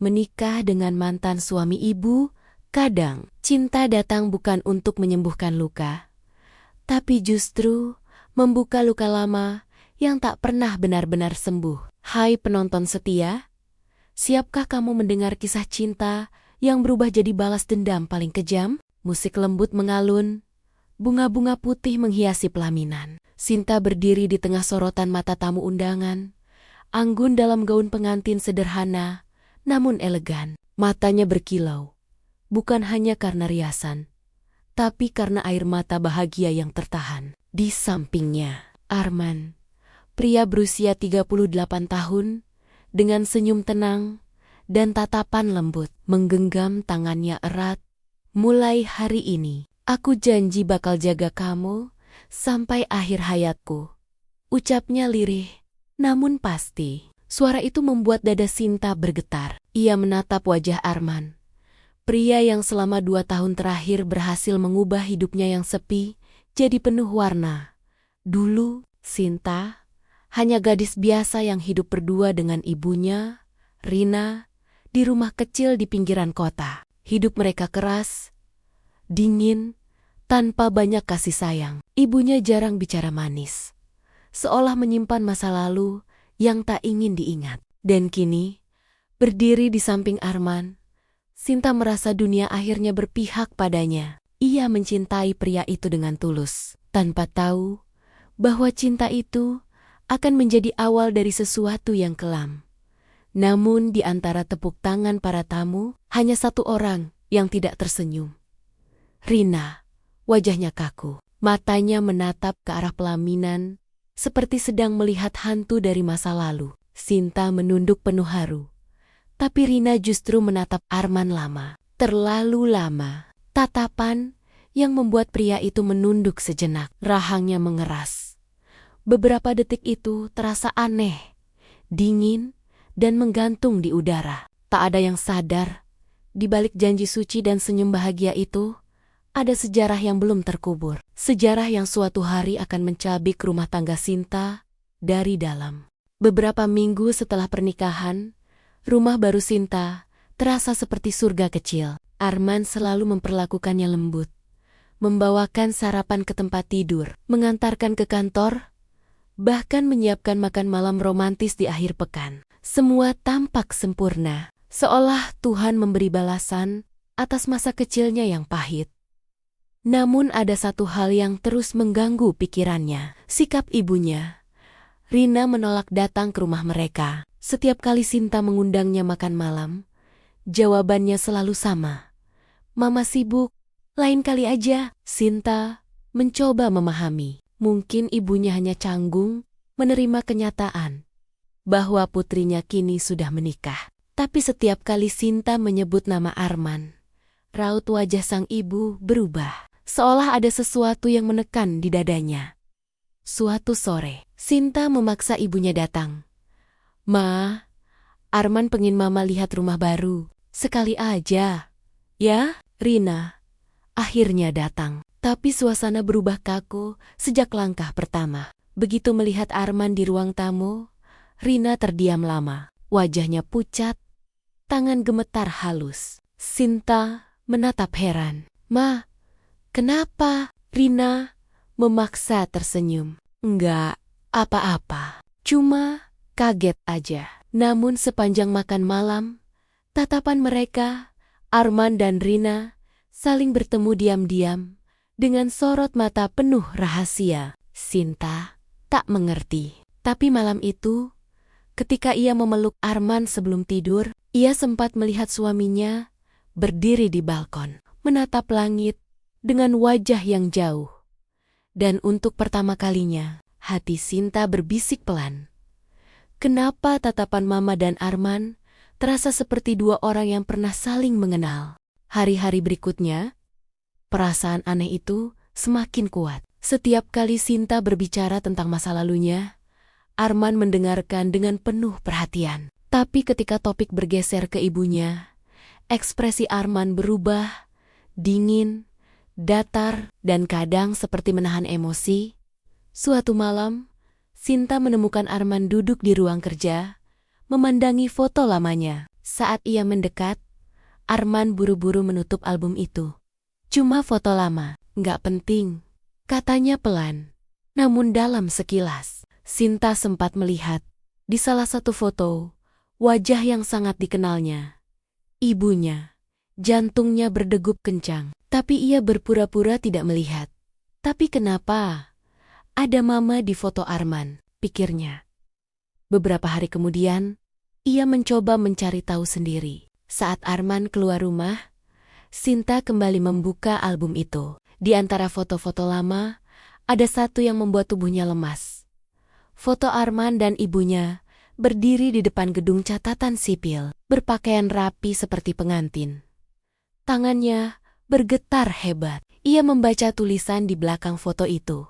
menikah dengan mantan suami ibu. Kadang, cinta datang bukan untuk menyembuhkan luka, tapi justru membuka luka lama yang tak pernah benar-benar sembuh. Hai penonton setia, siapkah kamu mendengar kisah cinta yang berubah jadi balas dendam paling kejam? Musik lembut mengalun, bunga-bunga putih menghiasi pelaminan. Sinta berdiri di tengah sorotan mata tamu undangan, anggun dalam gaun pengantin sederhana, namun elegan. Matanya berkilau, bukan hanya karena riasan, tapi karena air mata bahagia yang tertahan. Di sampingnya, Arman, pria berusia 38 tahun, dengan senyum tenang dan tatapan lembut, menggenggam tangannya erat. Mulai hari ini, aku janji bakal jaga kamu sampai akhir hayatku. Ucapnya lirih, namun pasti. Suara itu membuat dada Sinta bergetar. Ia menatap wajah Arman, pria yang selama 2 tahun terakhir berhasil mengubah hidupnya yang sepi jadi penuh warna. Dulu, Sinta hanya gadis biasa yang hidup berdua dengan ibunya, Rina, di rumah kecil di pinggiran kota. Hidup mereka keras, dingin, tanpa banyak kasih sayang. Ibunya jarang bicara manis, seolah menyimpan masa lalu yang tak ingin diingat. Dan kini, berdiri di samping Arman, Sinta merasa dunia akhirnya berpihak padanya. Ia mencintai pria itu dengan tulus, tanpa tahu bahwa cinta itu akan menjadi awal dari sesuatu yang kelam. Namun di antara tepuk tangan para tamu, hanya satu orang yang tidak tersenyum. Rina, wajahnya kaku. Matanya menatap ke arah pelaminan, seperti sedang melihat hantu dari masa lalu. Sinta menunduk penuh haru. Tapi Rina justru menatap Arman lama. Terlalu lama. Tatapan yang membuat pria itu menunduk sejenak. Rahangnya mengeras. Beberapa detik itu terasa aneh, dingin, dan menggantung di udara. Tak ada yang sadar, di balik janji suci dan senyum bahagia itu, ada sejarah yang belum terkubur. Sejarah yang suatu hari akan mencabik rumah tangga Sinta dari dalam. Beberapa minggu setelah pernikahan, rumah baru Sinta terasa seperti surga kecil. Arman selalu memperlakukannya lembut, membawakan sarapan ke tempat tidur, mengantarkan ke kantor, bahkan menyiapkan makan malam romantis di akhir pekan. Semua tampak sempurna, seolah Tuhan memberi balasan atas masa kecilnya yang pahit. Namun ada satu hal yang terus mengganggu pikirannya. Sikap ibunya. Rina menolak datang ke rumah mereka. Setiap kali Sinta mengundangnya makan malam, jawabannya selalu sama. Mama sibuk, lain kali aja. Sinta mencoba memahami. Mungkin ibunya hanya canggung menerima kenyataan bahwa putrinya kini sudah menikah. Tapi setiap kali Sinta menyebut nama Arman, raut wajah sang ibu berubah, seolah ada sesuatu yang menekan di dadanya. Suatu sore, Sinta memaksa ibunya datang. "Ma, Arman pengen Mama lihat rumah baru, sekali aja." "Ya?" Rina akhirnya datang. Tapi suasana berubah kaku sejak langkah pertama. Begitu melihat Arman di ruang tamu, Rina terdiam lama. Wajahnya pucat, tangan gemetar halus. Sinta menatap heran. "Ma, kenapa?" Rina memaksa tersenyum. "Enggak apa-apa, cuma kaget aja." Namun sepanjang makan malam, tatapan mereka, Arman dan Rina, saling bertemu diam-diam dengan sorot mata penuh rahasia. Sinta tak mengerti. Tapi malam itu, ketika ia memeluk Arman sebelum tidur, ia sempat melihat suaminya berdiri di balkon, menatap langit dengan wajah yang jauh. Dan untuk pertama kalinya, hati Sinta berbisik pelan. Kenapa tatapan Mama dan Arman terasa seperti dua orang yang pernah saling mengenal? Hari-hari berikutnya, perasaan aneh itu semakin kuat. Setiap kali Sinta berbicara tentang masa lalunya, Arman mendengarkan dengan penuh perhatian. Tapi ketika topik bergeser ke ibunya, ekspresi Arman berubah, dingin, datar, dan kadang seperti menahan emosi. Suatu malam, Sinta menemukan Arman duduk di ruang kerja, memandangi foto lamanya. Saat ia mendekat, Arman buru-buru menutup album itu. Cuma foto lama, nggak penting, katanya pelan. Namun dalam sekilas, Sinta sempat melihat di salah satu foto wajah yang sangat dikenalnya. Ibunya, jantungnya berdegup kencang, tapi ia berpura-pura tidak melihat. Tapi kenapa ada mama di foto Arman, pikirnya. Beberapa hari kemudian, ia mencoba mencari tahu sendiri. Saat Arman keluar rumah, Sinta kembali membuka album itu. Di antara foto-foto lama, ada satu yang membuat tubuhnya lemas. Foto Arman dan ibunya berdiri di depan gedung catatan sipil, berpakaian rapi seperti pengantin. Tangannya bergetar hebat. Ia membaca tulisan di belakang foto itu.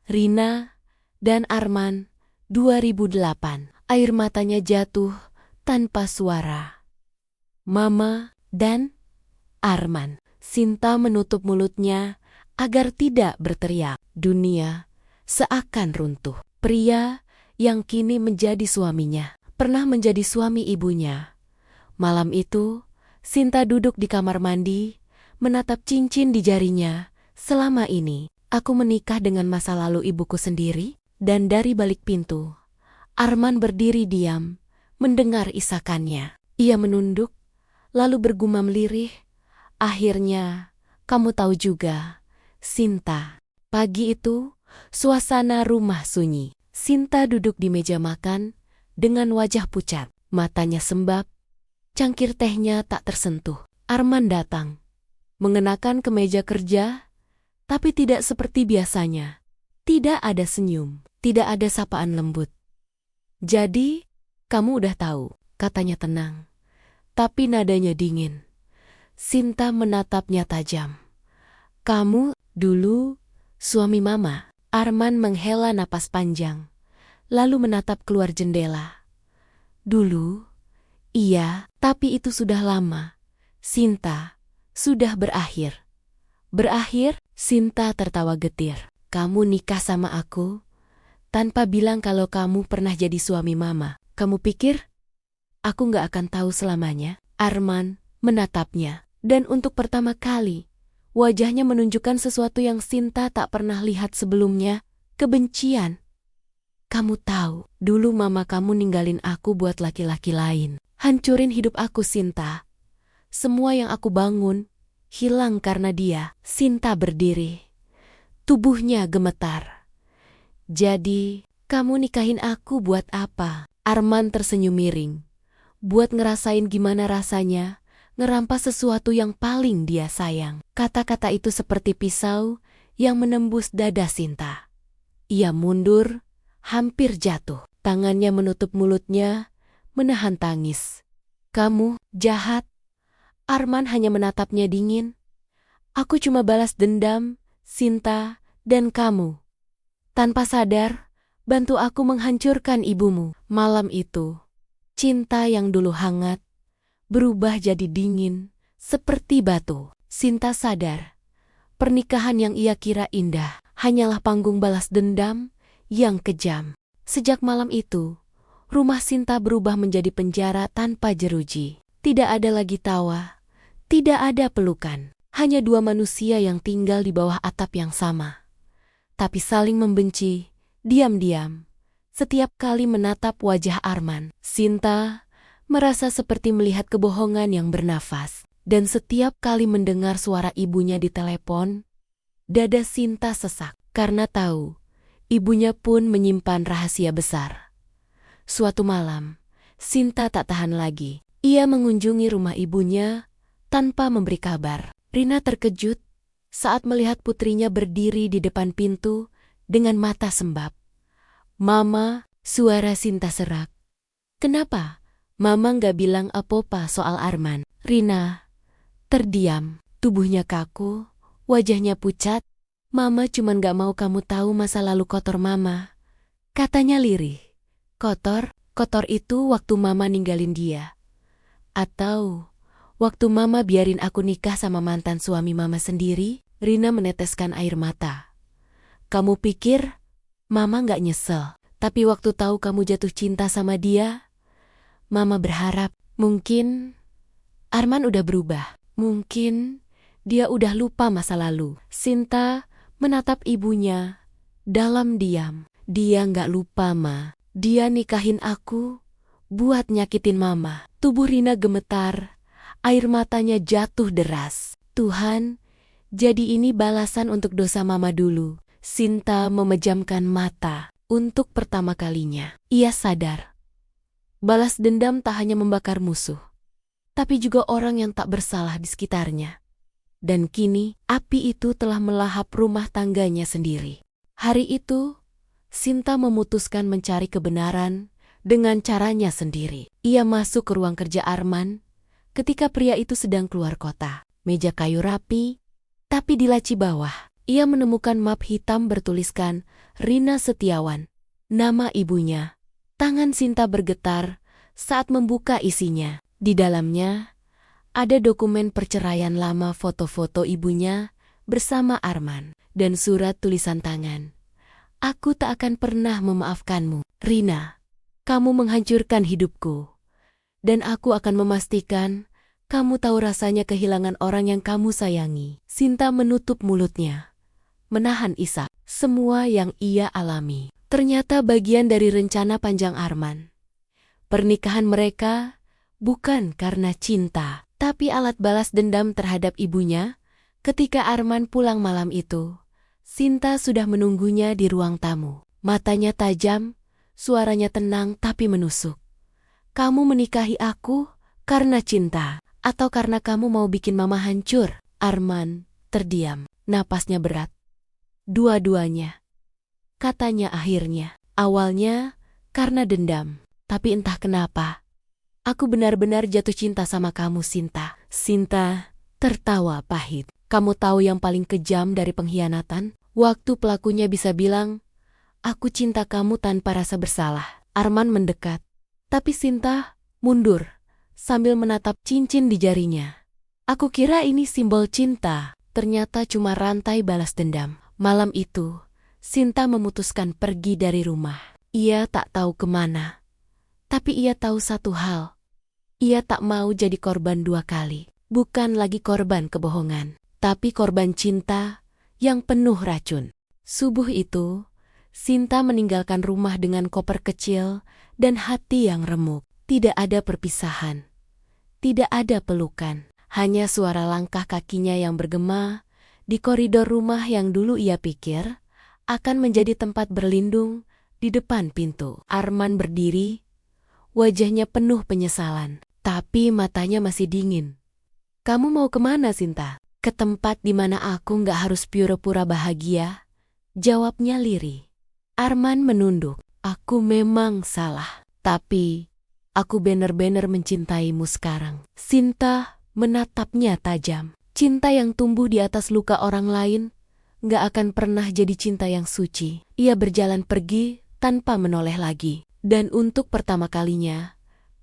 Rina dan Arman, 2008. Air matanya jatuh tanpa suara. Mama dan Arman. Sinta menutup mulutnya agar tidak berteriak. Dunia seakan runtuh. Pria yang kini menjadi suaminya, pernah menjadi suami ibunya. Malam itu, Sinta duduk di kamar mandi, menatap cincin di jarinya. Selama ini, aku menikah dengan masa lalu ibuku sendiri. Dan dari balik pintu, Arman berdiri diam, mendengar isakannya. Ia menunduk, lalu bergumam lirih. Akhirnya, kamu tahu juga, Sinta. Pagi itu, suasana rumah sunyi. Sinta duduk di meja makan dengan wajah pucat, matanya sembab, cangkir tehnya tak tersentuh. Arman datang, mengenakan kemeja kerja, tapi tidak seperti biasanya. Tidak ada senyum, tidak ada sapaan lembut. Jadi, kamu udah tahu, katanya tenang, tapi nadanya dingin. Sinta menatapnya tajam. Kamu, dulu, suami mama. Arman menghela napas panjang, lalu menatap keluar jendela. Dulu, iya, tapi itu sudah lama. Sinta, sudah berakhir. Berakhir? Sinta tertawa getir. Kamu nikah sama aku tanpa bilang kalau kamu pernah jadi suami mama. Kamu pikir aku gak akan tahu selamanya? Arman menatapnya, dan untuk pertama kali, wajahnya menunjukkan sesuatu yang Sinta tak pernah lihat sebelumnya, kebencian. Kamu tahu, dulu mama kamu ninggalin aku buat laki-laki lain. Hancurin hidup aku, Sinta. Semua yang aku bangun hilang karena dia. Sinta berdiri. Tubuhnya gemetar. Jadi, kamu nikahin aku buat apa? Arman tersenyum miring. Buat ngerasain gimana rasanya ngerampas sesuatu yang paling dia sayang. Kata-kata itu seperti pisau yang menembus dada Sinta. Ia mundur, hampir jatuh. Tangannya menutup mulutnya, menahan tangis. Kamu jahat. Arman hanya menatapnya dingin. Aku cuma balas dendam, Sinta, dan kamu. Tanpa sadar, bantu aku menghancurkan ibumu. Malam itu, cinta yang dulu hangat, berubah jadi dingin, seperti batu. Sinta sadar, pernikahan yang ia kira indah, hanyalah panggung balas dendam yang kejam. Sejak malam itu, rumah Sinta berubah menjadi penjara tanpa jeruji. Tidak ada lagi tawa, tidak ada pelukan. Hanya dua manusia yang tinggal di bawah atap yang sama. Tapi saling membenci, diam-diam. Setiap kali menatap wajah Arman, Sinta merasa seperti melihat kebohongan yang bernafas. Dan setiap kali mendengar suara ibunya di telepon, dada Sinta sesak. Karena tahu, ibunya pun menyimpan rahasia besar. Suatu malam, Sinta tak tahan lagi. Ia mengunjungi rumah ibunya tanpa memberi kabar. Rina terkejut saat melihat putrinya berdiri di depan pintu dengan mata sembab. Mama, suara Sinta serak. Kenapa? Mama nggak bilang apa-apa soal Arman. Rina terdiam, tubuhnya kaku, wajahnya pucat. Mama cuman gak mau kamu tahu masa lalu kotor Mama. Katanya lirih. Kotor? Kotor itu waktu Mama ninggalin dia. Atau waktu Mama biarin aku nikah sama mantan suami Mama sendiri? Rina meneteskan air mata. Kamu pikir Mama gak nyesel? Tapi waktu tahu kamu jatuh cinta sama dia, Mama berharap Mungkin Arman udah berubah. Mungkin dia udah lupa masa lalu. Sinta menatap ibunya dalam diam. Dia nggak lupa, Ma. Dia nikahin aku buat nyakitin Mama. Tubuh Rina gemetar. Air matanya jatuh deras. Tuhan, jadi ini balasan untuk dosa Mama dulu. Sinta memejamkan mata. Untuk pertama kalinya, ia sadar. Balas dendam tak hanya membakar musuh, tapi juga orang yang tak bersalah di sekitarnya. Dan kini, api itu telah melahap rumah tangganya sendiri. Hari itu, Sinta memutuskan mencari kebenaran dengan caranya sendiri. Ia masuk ke ruang kerja Arman ketika pria itu sedang keluar kota. Meja kayu rapi, tapi di laci bawah, ia menemukan map hitam bertuliskan Rina Setiawan, nama ibunya. Tangan Sinta bergetar saat membuka isinya. Di dalamnya, ada dokumen perceraian lama, foto-foto ibunya bersama Arman, dan surat tulisan tangan. Aku tak akan pernah memaafkanmu, Rina. Kamu menghancurkan hidupku. Dan aku akan memastikan kamu tahu rasanya kehilangan orang yang kamu sayangi. Sinta menutup mulutnya, menahan isak. Semua yang ia alami ternyata bagian dari rencana panjang Arman. Pernikahan mereka bukan karena cinta, tapi alat balas dendam terhadap ibunya. Ketika Arman pulang malam itu, Sinta sudah menunggunya di ruang tamu. Matanya tajam, suaranya tenang tapi menusuk. Kamu menikahi aku karena cinta, atau karena kamu mau bikin Mama hancur? Arman terdiam, napasnya berat. Dua-duanya, katanya akhirnya. Awalnya karena dendam, tapi entah kenapa, aku benar-benar jatuh cinta sama kamu, Sinta. Sinta tertawa pahit. Kamu tahu yang paling kejam dari pengkhianatan? Waktu pelakunya bisa bilang, aku cinta kamu tanpa rasa bersalah. Arman mendekat, tapi Sinta mundur sambil menatap cincin di jarinya. Aku kira ini simbol cinta, ternyata cuma rantai balas dendam. Malam itu, Sinta memutuskan pergi dari rumah. Ia tak tahu kemana, tapi ia tahu satu hal. Ia tak mau jadi korban dua kali. Bukan lagi korban kebohongan, tapi korban cinta yang penuh racun. Subuh itu, Sinta meninggalkan rumah dengan koper kecil dan hati yang remuk. Tidak ada perpisahan, tidak ada pelukan, hanya suara langkah kakinya yang bergema di koridor rumah yang dulu ia pikir akan menjadi tempat berlindung di depan pintu. Arman berdiri, wajahnya penuh penyesalan, tapi matanya masih dingin. Kamu mau kemana, Sinta? Ke tempat di mana aku nggak harus pura-pura bahagia, jawabnya lirih. Arman menunduk. Aku memang salah, tapi aku benar-benar mencintaimu sekarang. Sinta menatapnya tajam. Cinta yang tumbuh di atas luka orang lain nggak akan pernah jadi cinta yang suci. Ia berjalan pergi tanpa menoleh lagi. Dan untuk pertama kalinya,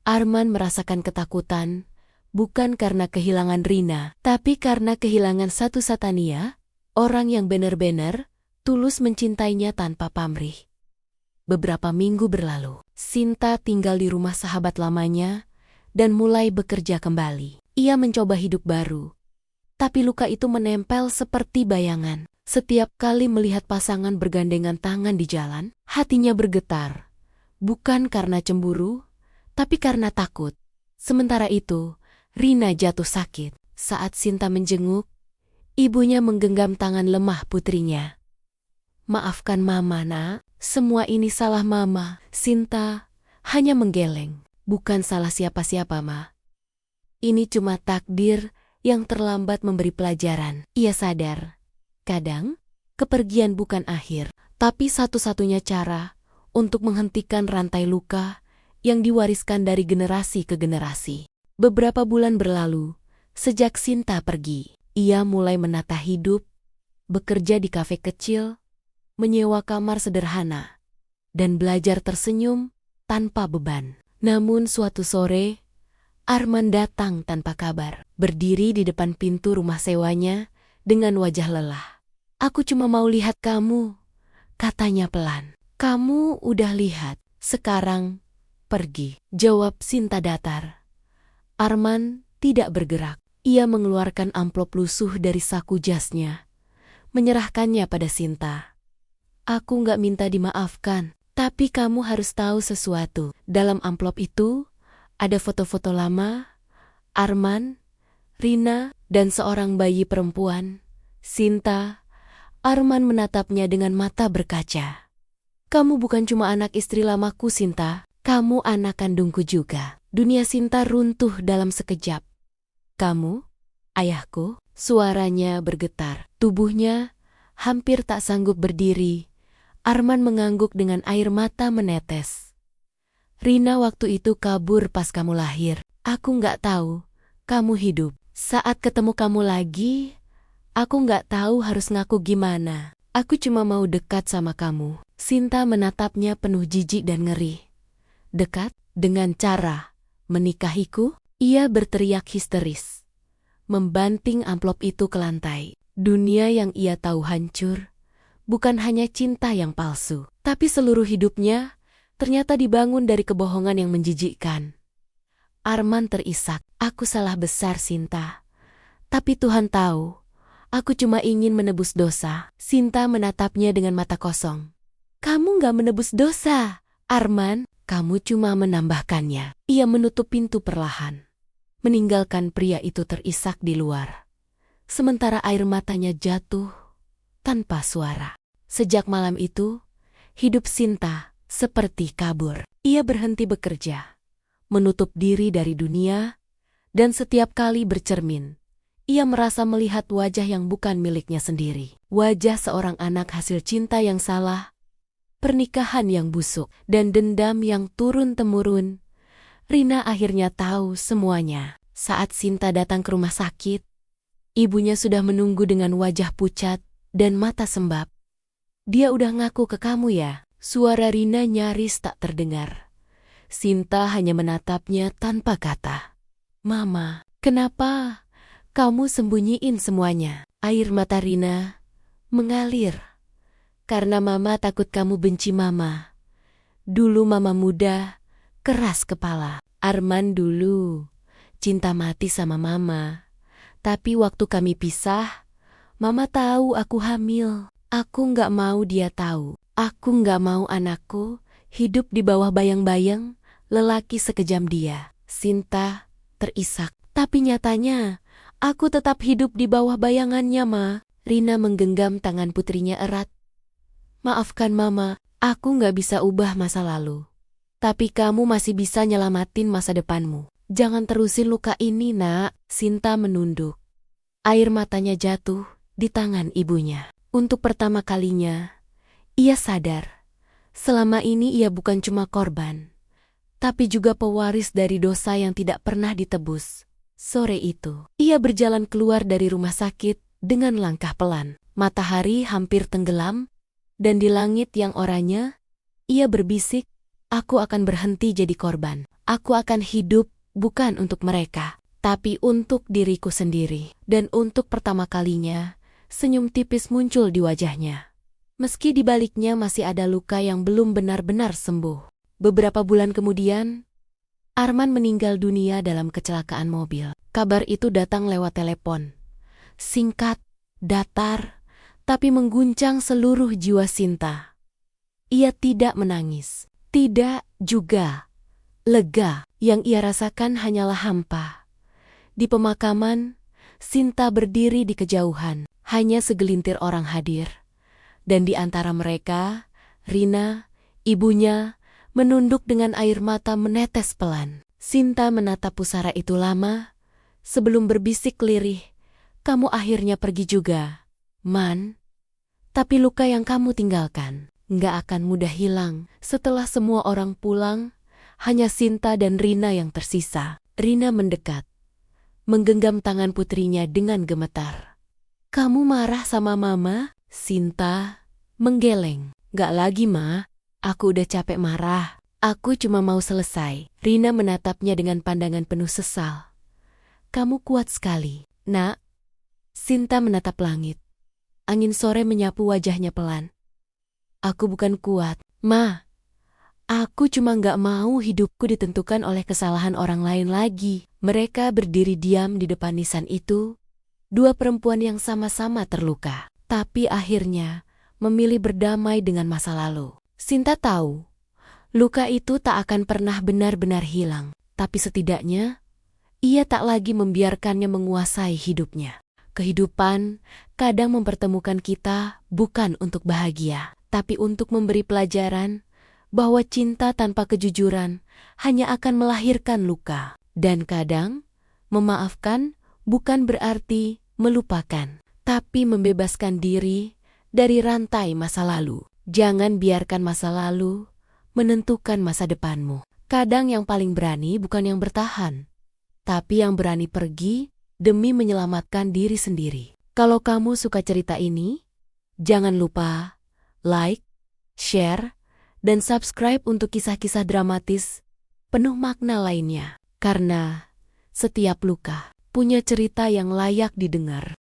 Arman merasakan ketakutan, bukan karena kehilangan Rina, tapi karena kehilangan satu Satania, orang yang benar-benar tulus mencintainya tanpa pamrih. Beberapa minggu berlalu, Sinta tinggal di rumah sahabat lamanya dan mulai bekerja kembali. Ia mencoba hidup baru, tapi luka itu menempel seperti bayangan. Setiap kali melihat pasangan bergandengan tangan di jalan, hatinya bergetar. Bukan karena cemburu, tapi karena takut. Sementara itu, Rina jatuh sakit. Saat Sinta menjenguk, ibunya menggenggam tangan lemah putrinya. Maafkan Mama, Nak. Semua ini salah Mama. Sinta hanya menggeleng. Bukan salah siapa-siapa, Ma. Ini cuma takdir yang terlambat memberi pelajaran. Ia sadar, kadang kepergian bukan akhir, tapi satu-satunya cara untuk menghentikan rantai luka yang diwariskan dari generasi ke generasi. Beberapa bulan berlalu, sejak Sinta pergi, ia mulai menata hidup, bekerja di kafe kecil, menyewa kamar sederhana, dan belajar tersenyum tanpa beban. Namun suatu sore, Arman datang tanpa kabar, berdiri di depan pintu rumah sewanya dengan wajah lelah. Aku cuma mau lihat kamu, katanya pelan. Kamu udah lihat, sekarang pergi, jawab Sinta datar. Arman tidak bergerak. Ia mengeluarkan amplop lusuh dari saku jasnya, menyerahkannya pada Sinta. Aku nggak minta dimaafkan, tapi kamu harus tahu sesuatu. Dalam amplop itu, ada foto-foto lama, Arman, Rina, dan seorang bayi perempuan, Sinta. Arman menatapnya dengan mata berkaca. Kamu bukan cuma anak istri lamaku, Sinta. Kamu anak kandungku juga. Dunia Sinta runtuh dalam sekejap. Kamu? Ayahku? Suaranya bergetar. Tubuhnya hampir tak sanggup berdiri. Arman mengangguk dengan air mata menetes. Rina waktu itu kabur pas kamu lahir. Aku nggak tahu kamu hidup. Saat ketemu kamu lagi, aku nggak tahu harus ngaku gimana. Aku cuma mau dekat sama kamu. Sinta menatapnya penuh jijik dan ngeri. Dekat? Dengan cara menikahiku? Ia berteriak histeris, membanting amplop itu ke lantai. Dunia yang ia tahu hancur, bukan hanya cinta yang palsu, tapi seluruh hidupnya ternyata dibangun dari kebohongan yang menjijikkan. Arman terisak. Aku salah besar, Sinta. Tapi Tuhan tahu, aku cuma ingin menebus dosa. Sinta menatapnya dengan mata kosong. Kamu gak menebus dosa, Arman. Kamu cuma menambahkannya. Ia menutup pintu perlahan, meninggalkan pria itu terisak di luar. Sementara air matanya jatuh tanpa suara. Sejak malam itu, hidup Sinta seperti kabur. Ia berhenti bekerja, menutup diri dari dunia, dan setiap kali bercermin, ia merasa melihat wajah yang bukan miliknya sendiri. Wajah seorang anak hasil cinta yang salah, pernikahan yang busuk, dan dendam yang turun-temurun. Rina akhirnya tahu semuanya. Saat Sinta datang ke rumah sakit, ibunya sudah menunggu dengan wajah pucat dan mata sembab. Dia udah ngaku ke kamu ya? Suara Rina nyaris tak terdengar. Sinta hanya menatapnya tanpa kata. Mama, kenapa kamu sembunyiin semuanya? Air mata Rina mengalir. Karena Mama takut kamu benci Mama. Dulu Mama muda, keras kepala. Arman dulu cinta mati sama Mama. Tapi waktu kami pisah, Mama tahu aku hamil. Aku nggak mau dia tahu. Aku nggak mau anakku hidup di bawah bayang-bayang lelaki sekejam dia. Sinta terisak. Tapi nyatanya, aku tetap hidup di bawah bayangannya, Ma. Rina menggenggam tangan putrinya erat. Maafkan Mama, aku nggak bisa ubah masa lalu. Tapi kamu masih bisa nyelamatin masa depanmu. Jangan terusin luka ini, Nak. Sinta menunduk. Air matanya jatuh di tangan ibunya. Untuk pertama kalinya, ia sadar. Selama ini ia bukan cuma korban, tapi juga pewaris dari dosa yang tidak pernah ditebus. Sore itu, ia berjalan keluar dari rumah sakit dengan langkah pelan. Matahari hampir tenggelam, dan di langit yang oranye, ia berbisik, aku akan berhenti jadi korban. Aku akan hidup bukan untuk mereka, tapi untuk diriku sendiri. Dan untuk pertama kalinya, senyum tipis muncul di wajahnya. Meski di baliknya masih ada luka yang belum benar-benar sembuh. Beberapa bulan kemudian, Arman meninggal dunia dalam kecelakaan mobil. Kabar itu datang lewat telepon. Singkat, datar, tapi mengguncang seluruh jiwa Sinta. Ia tidak menangis, tidak juga lega. Yang ia rasakan hanyalah hampa. Di pemakaman, Sinta berdiri di kejauhan. Hanya segelintir orang hadir. Dan di antara mereka, Rina, ibunya, menunduk dengan air mata menetes pelan. Sinta menatap pusara itu lama, sebelum berbisik lirih, kamu akhirnya pergi juga, Man. Tapi luka yang kamu tinggalkan nggak akan mudah hilang. Setelah semua orang pulang, hanya Sinta dan Rina yang tersisa. Rina mendekat, menggenggam tangan putrinya dengan gemetar. Kamu marah sama Mama? Sinta menggeleng. Gak lagi, Ma. Aku udah capek marah. Aku cuma mau selesai. Rina menatapnya dengan pandangan penuh sesal. Kamu kuat sekali, Nak. Sinta menatap langit. Angin sore menyapu wajahnya pelan. Aku bukan kuat, Ma. Aku cuma nggak mau hidupku ditentukan oleh kesalahan orang lain lagi. Mereka berdiri diam di depan nisan itu. Dua perempuan yang sama-sama terluka, tapi akhirnya memilih berdamai dengan masa lalu. Sinta tahu, luka itu tak akan pernah benar-benar hilang, tapi setidaknya ia tak lagi membiarkannya menguasai hidupnya. Kehidupan kadang mempertemukan kita bukan untuk bahagia, tapi untuk memberi pelajaran bahwa cinta tanpa kejujuran hanya akan melahirkan luka. Dan kadang, memaafkan bukan berarti melupakan, tapi membebaskan diri dari rantai masa lalu. Jangan biarkan masa lalu menentukan masa depanmu. Kadang yang paling berani bukan yang bertahan, tapi yang berani pergi demi menyelamatkan diri sendiri. Kalau kamu suka cerita ini, jangan lupa like, share, dan subscribe untuk kisah-kisah dramatis penuh makna lainnya. Karena setiap luka punya cerita yang layak didengar.